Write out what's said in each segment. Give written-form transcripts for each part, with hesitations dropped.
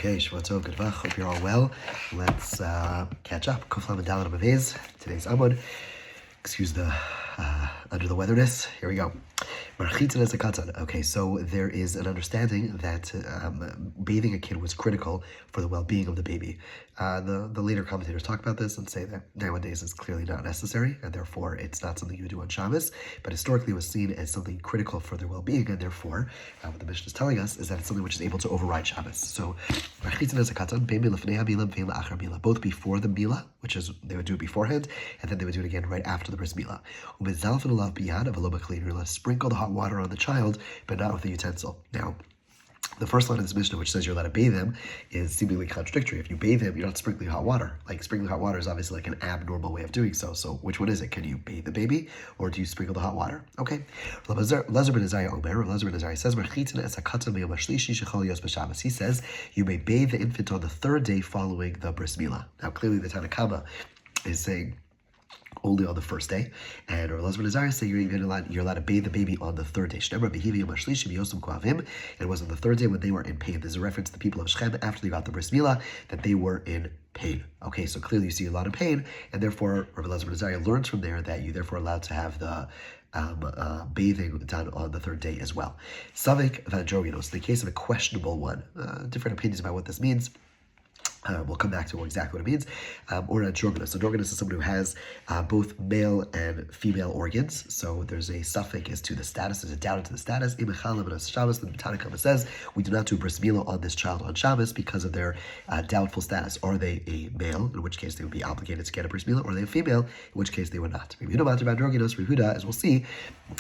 Okay, Shvato, good vach. Hope you're all well. Let's catch up. Kuflam and Dalet Amavez. Today's Amud. Excuse the under the weatherness. Here we go. Okay, so there is an understanding that bathing a kid was critical for the well-being of the baby. The later commentators talk about this and say that nowadays is clearly not necessary, and therefore it's not something you would do on Shabbos, but historically it was seen as something critical for their well-being, and therefore what the Mishnah is telling us is that it's something which is able to override Shabbos. So, both before the Milah, which is they would do it beforehand, and then they would do it again right after the Bris Milah. Sprinkle the hot water on the child, but not with the utensil. Now, the first line of this Mishnah, which says you're allowed to bathe him, is seemingly contradictory. If you bathe him, you're not sprinkling hot water. Like, sprinkling hot water is obviously like an abnormal way of doing so. So which one is it? Can you bathe the baby, or do you sprinkle the hot water? Okay. Lezer ben Azariah says, he says, you may bathe the infant on the third day following the Bris Milah. Now, clearly the Tanna Kama is saying only on the first day, and Rav Elazar ben Azariah say you're allowed to bathe the baby on the third day. And it was on the third day when they were in pain. There's a reference to the people of Shechem after they got the Bris Milah that they were in pain. Okay, so clearly you see a lot of pain, and therefore Rav Elazar ben Azariah learns from there that you therefore allowed to have the bathing done on the third day as well. Savik vandroginos, in the case of a questionable one, different opinions about what this means. We'll come back to exactly what it means. Or androgynous. Androgynous is someone who has both male and female organs. So there's a suffix as to the status. There's a doubt into the status. Shabbos, the Tanna Kama says, we do not do bris milah on this child on Shabbos because of their doubtful status. Are they a male, in which case they would be obligated to get a bris milah, or are they a female, in which case they would not. Rehuda, as we'll see,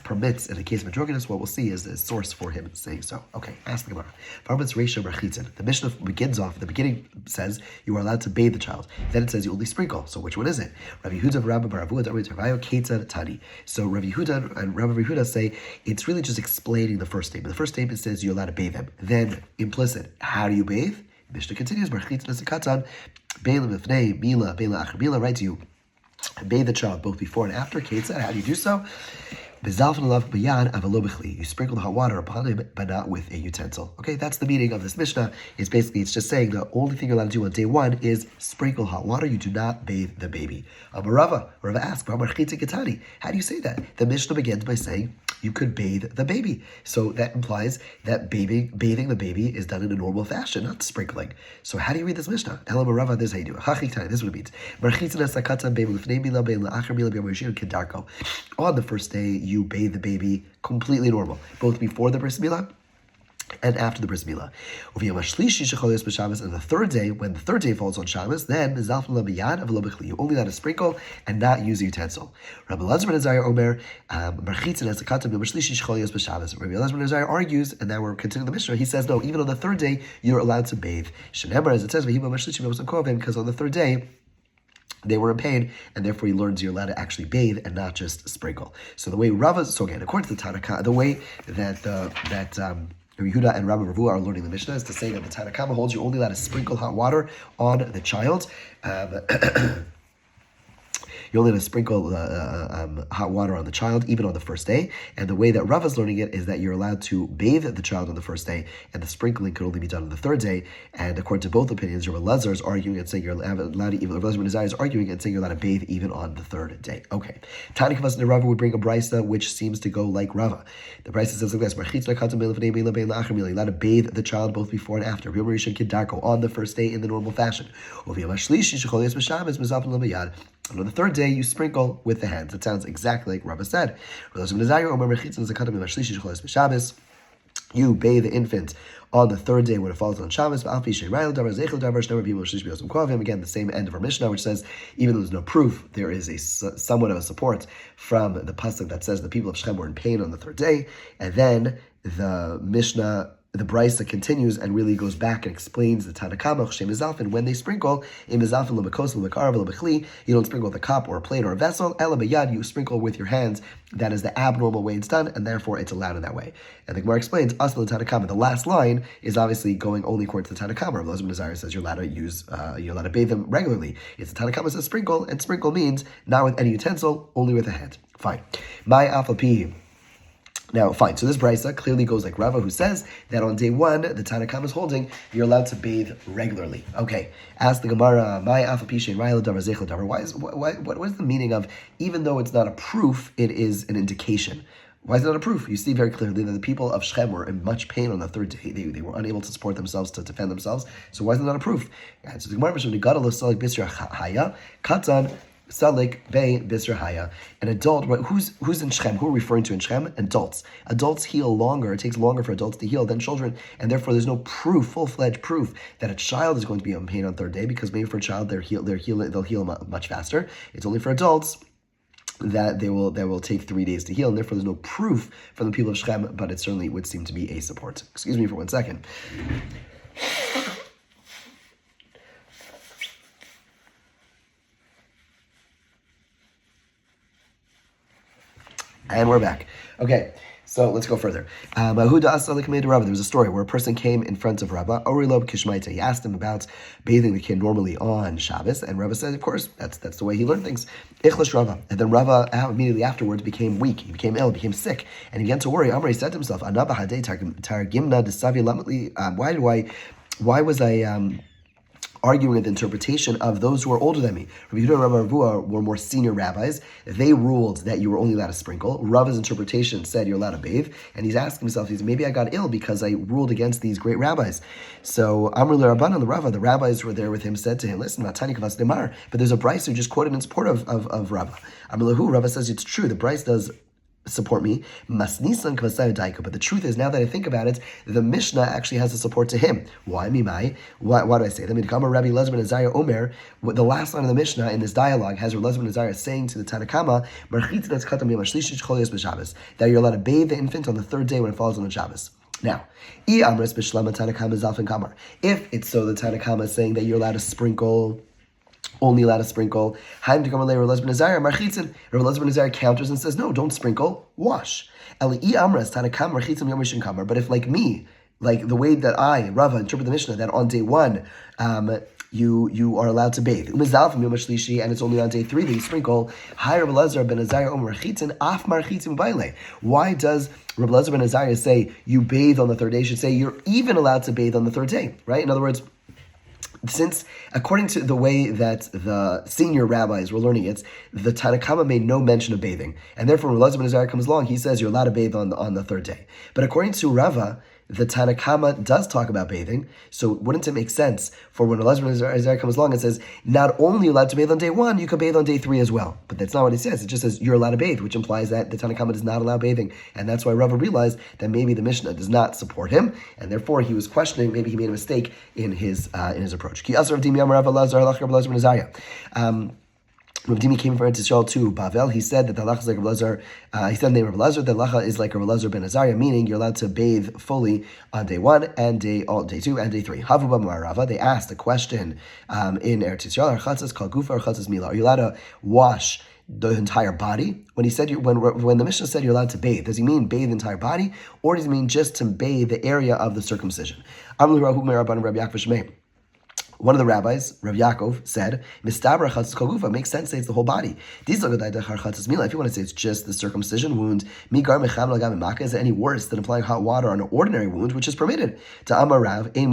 permits, in the case of androgynous, what we'll see is a source for him saying so. Okay, ask the Gemara. The Mishnah begins off, the beginning says, you are allowed to bathe the child. Then it says you only sprinkle. So which one is it? Rabbi Yehuda and Rabbi Yehuda Tani. So Rabbi Yehuda and Rabbi Yehuda say it's really just explaining the first statement. The first statement says you're allowed to bathe them. Then implicit, how do you bathe? Mishnah continues. Right? You bathe the child both before and after. Ketzad, how do you do so? You sprinkle the hot water upon him, but not with a utensil. Okay, that's the meaning of this Mishnah. It's just saying the only thing you're allowed to do on day one is sprinkle hot water. You do not bathe the baby. Rava asks, how do you say that? The Mishnah begins by saying you could bathe the baby. So that implies that bathing the baby is done in a normal fashion, not sprinkling. So how do you read this Mishnah? This is how you do it. This is what it means. On the first day, you bathe the baby completely normal, both before the Bris Milah and after the Bris Milah. And the third day, when the third day falls on Shabbos, then you only let a sprinkle and not use a utensil. Rabbi Elazar ben Azariah Omer, Rabbi Elazar ben Azariah argues, and now we're continuing the Mishnah. He says, no, even on the third day, you're allowed to bathe. As it says, because on the third day, they were in pain, and therefore he learns you're allowed to actually bathe and not just sprinkle. So the way Rava, according to the Tanna, the way that Yehuda and Rabbi Ravu are learning the Mishnah is to say that the Tanna Kama holds you only allowed to sprinkle hot water on the child. You're only going to sprinkle hot water on the child, even on the first day. And the way that Rav is learning it is that you're allowed to bathe the child on the first day, and the sprinkling could only be done on the third day. And according to both opinions, Rabbi Elazar is arguing and saying you're allowed to, Rabbi Elazar ben Azariah is arguing and saying you're allowed to bathe even on the third day. Okay. Tani Kavas and Rava would bring a brisa which seems to go like Rava. The brisa says like this: you're allowed to bathe the child both before and after. On the first day in the normal fashion. And on the third day, you sprinkle with the hands. It sounds exactly like Rava said. You bathe the infant on the third day when it falls on Shabbos. Again, the same end of our Mishnah, which says, even though there's no proof, there is somewhat of a support from the pasuk that says the people of Shechem were in pain on the third day. And then the Mishnah, the brisa continues and really goes back and explains the Tanna Kama, and when they sprinkle, you don't sprinkle with a cup or a plate or a vessel, you sprinkle with your hands. That is the abnormal way it's done, and therefore it's allowed in that way. And the Gemara explains, the Tanna Kama. The last line is obviously going only according to the Tanna Kama. Elazar ben Azariah says you're allowed to bathe them regularly. It's the Tanna Kama says sprinkle, and sprinkle means not with any utensil, only with a hand. Fine. My alpha p. Now, fine. So this brisa clearly goes like Rava, who says that on day one, the Tanna Kama is holding, you're allowed to bathe regularly. Okay. Ask the Gemara, "My afapishin ra'ila davar zeichel davar." What is the meaning of, even though it's not a proof, it is an indication? Why is it not a proof? You see very clearly that the people of Shechem were in much pain on the third day. They were unable to support themselves, to defend themselves. So why is it not a proof? And so the Gemara says, Katan Salik Bey Bisrahaya. An adult, right, who's in Shechem? Who are we referring to in Shechem? Adults. Adults heal longer. It takes longer for adults to heal than children, and therefore there's no proof, full-fledged proof, that a child is going to be in pain on third day, because maybe for a child they'll heal much faster. It's only for adults that will take 3 days to heal, and therefore there's no proof from the people of Shechem, but it certainly would seem to be a support. Excuse me for 1 second. And we're back. Okay, so let's go further. There was a story where a person came in front of Rabba, Orilob Kishmaita. He asked him about bathing the kid normally on Shabbos, and Rabba said, of course, that's the way he learned things. Ichlish Rabba. And then Rabba immediately afterwards became weak, he became ill, became sick, and he began to worry. Amrei said to himself, why was I arguing with the interpretation of those who are older than me? Rabbi Yehuda and Rabbi Ravua were more senior rabbis. They ruled that you were only allowed to sprinkle. Rava's interpretation said you're allowed to bathe. And he's asking himself, maybe I got ill because I ruled against these great rabbis. So Amr Rabban and the Rava, the rabbis were there with him, said to him, listen, Matani Kavas Demar. But there's a Bryce who just quoted in support of Rava. Amr Lahu, Rava says it's true. The Bryce does support me, masnisan kvasayu daika. But the truth is, now that I think about it, the Mishnah actually has a support to him. Why mimai? Why do I say that? Rabbi Elazar ben Azariah Omer. The last line of the Mishnah in this dialogue has Rabbi Elazar ben Azariah saying to the Tanakama, that you're allowed to bathe the infant on the third day when it falls on the Shabbos. Now, if it's so, the Tanakama is saying that you're allowed to sprinkle, only allowed to sprinkle. Rabbi Elazar ben Azariah counters and says, no, don't sprinkle, wash. But if like me, like the way that I, Rava, interpret the Mishnah, that on day one, you are allowed to bathe. And it's only on day 3 that you sprinkle. Why does Rabbi Elazar ben Azariah say you bathe on the third day? He should say you're even allowed to bathe on the third day, right? In other words, since, according to the way that the senior rabbis were learning it, the Tanakama made no mention of bathing. And therefore, when Elazar ben Azariah comes along, he says you're allowed to bathe on the third day. But according to Rava, the Tanakama does talk about bathing, so wouldn't it make sense for when Elazar ben Azariah comes along and says, not only allowed to bathe on day 1, you can bathe on day 3 as well. But that's not what it says. It just says you're allowed to bathe, which implies that the Tanakama does not allow bathing. And that's why Rava realized that maybe the Mishnah does not support him, and therefore he was questioning, maybe he made a mistake in his approach. Rav Dimi came from Israel to Bavel. He said that the halacha is like Rav Elazar. He said the name of Rav Elazar. The halacha is like Rav Elazar ben Azariah, meaning you're allowed to bathe fully on day 1 and day 2 and day 3. Havu b'marava. They asked a question in Eretz Yisrael. Archatzas kal gufa, archatzas mila. Are you allowed to wash the entire body? When he said when the Mishnah said you're allowed to bathe, does he mean bathe the entire body, or does he mean just to bathe the area of the circumcision? One of the rabbis, Rav Yaakov, said, "Mistabra chatzis kol gufa." Makes sense. Say it's the whole body. If you want to say it's just the circumcision wound, is it any worse than applying hot water on an ordinary wound, which is permitted? To Amar Rav, this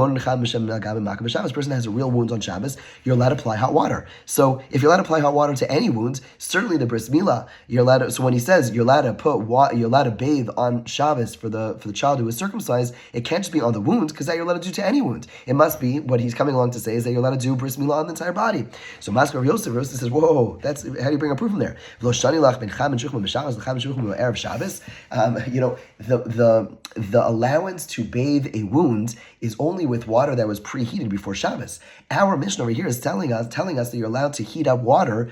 person has a real wound on Shabbos. You're allowed to apply hot water. So if you're allowed to apply hot water to any wound, certainly the bris milah, you're allowed to. So when he says you're allowed to bathe on Shabbos for the child who is circumcised, it can't just be on the wound, because that you're allowed to do to any wound. It must be what he's coming along to say is that you're allowed to do bris milah on the entire body. So Maskar Rav Yosef says, whoa, that's how do you bring a proof from there? The allowance to bathe a wound is only with water that was preheated before Shabbos. Our Mishnah over here is telling us that you're allowed to heat up water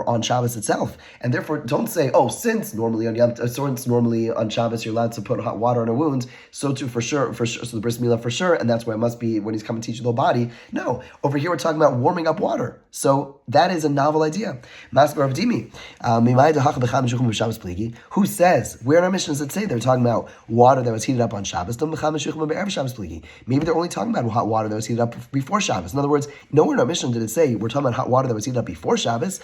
on Shabbos itself, and therefore don't say, since normally on Shabbos you're allowed to put hot water on a wound, so too for sure. So the bris milah for sure, and that's why it must be when he's coming to teach the whole body. No, over here we're talking about warming up water. So that is a novel idea. Maskar of Dimi. Who says, where in our Mishnah does it say they're talking about water that was heated up on Shabbos? Maybe they're only talking about hot water that was heated up before Shabbos. In other words, nowhere in our Mishnah did it say we're talking about hot water that was heated up before Shabbos.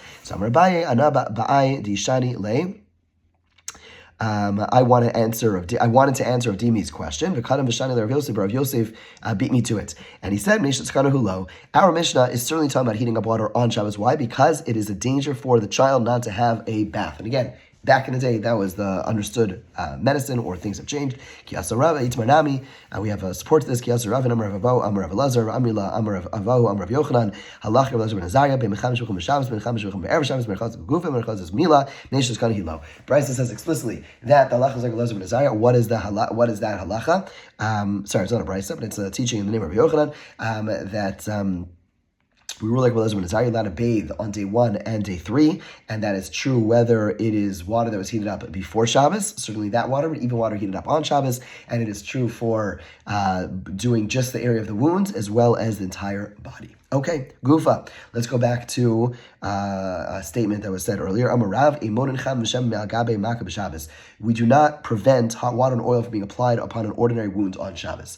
I wanted to answer of Dimi's question. Rav Yosef beat me to it, and he said, "Our Mishnah is certainly talking about heating up water on Shabbos. Why? Because it is a danger for the child not to have a bath." And again, back in the day, that was the understood medicine, or things have changed. We have a support to this. Amar of Avo, Amar of Elazar, Amrila, Amar of Avo, Amar of Yochanan, Halach of Elazar ben Azariah, Ben Mecham Shuchim Shabbos, Ben Mecham Shuchim Be'erev Shabbos, Ben Mecham Gufa, Ben Mecham Mila, Neshus Kan Hilo. Bryce says explicitly that the halacha is like Elazar ben Azariah. What is that halacha? Sorry, it's not a Bryce, but it's a teaching in the name of Yochanan that. We rule like Elazar ben Azariah, allowed to bathe on day 1 and day 3, and that is true whether it is water that was heated up before Shabbos, certainly that water, but even water heated up on Shabbos, and it is true for doing just the area of the wounds as well as the entire body. Okay, Gufa. Let's go back to a statement that was said earlier. We do not prevent hot water and oil from being applied upon an ordinary wound on Shabbos.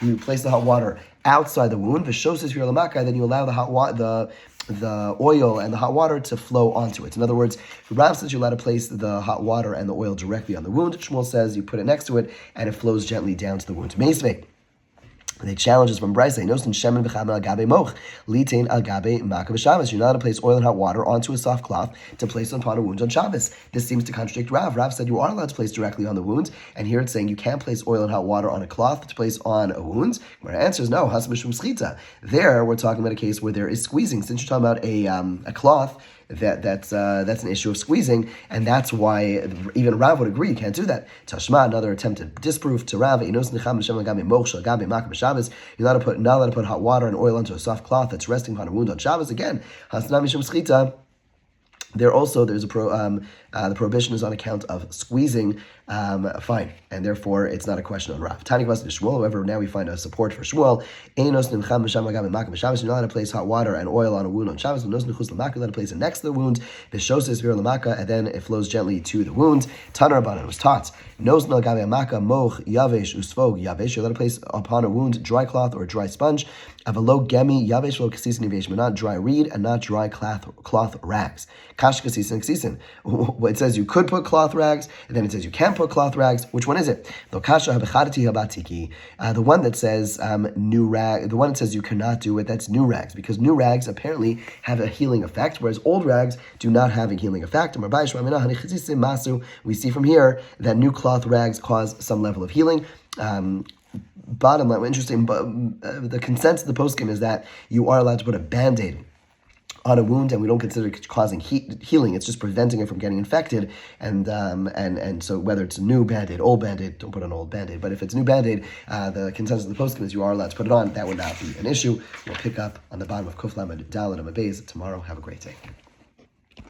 You place the hot water outside the wound. Then you allow the oil and the hot water to flow onto it. In other words, Rav says you're allowed to place the hot water and the oil directly on the wound. Shmuel says you put it next to it and it flows gently down to the wound. Meisvei. They challenge us from Bryce. You're not allowed to place oil and hot water onto a soft cloth to place upon a wound on Shabbos. This seems to contradict Rav. Rav said you are allowed to place directly on the wound, and here it's saying you can't place oil and hot water on a cloth to place on a wound. Where the answer is no. There, we're talking about a case where there is squeezing. Since you're talking about a cloth, that's an issue of squeezing, and that's why even Rav would agree you can't do that. Tashma, another attempt to disprove to Rav, you're not allowed to put hot water and oil onto a soft cloth that's resting upon a wound on Shabbos. Again, hasna mishum schita. There's the prohibition is on account of squeezing, fine, and therefore it's not a question on Rav. Tani Kvas Shmuel. However, now we find a support for Shmuel. You're not allowed to place hot water and oil on a wound on Shabbos. You're allowed to place it next to the wound. And then it flows gently to the wound. Tanar Rabbanan was taught. You're allowed to place upon a wound dry cloth or dry sponge. Avalo gemi yavesh lo kasisin yavesh, not dry reed and not dry cloth rags. Kash kasisin kasisin. It says you could put cloth rags, and then it says you can't put cloth rags. Which one is it? The one that says new rag. The one that says you cannot do it. That's new rags, because new rags apparently have a healing effect, whereas old rags do not have a healing effect. We see from here that new cloth rags cause some level of healing. Bottom line, interesting, but the consensus of the poskim is that you are allowed to put a Band-Aid on a wound, and we don't consider it causing healing. It's just preventing it from getting infected. And so whether it's a new Band-Aid, old Band-Aid, don't put an old Band-Aid. But if it's a new Band-Aid, the consensus of the poskim is you are allowed to put it on. That would not be an issue. We'll pick up on the bottom of Kuf Lamed Dalet Amud Beis tomorrow. Have a great day.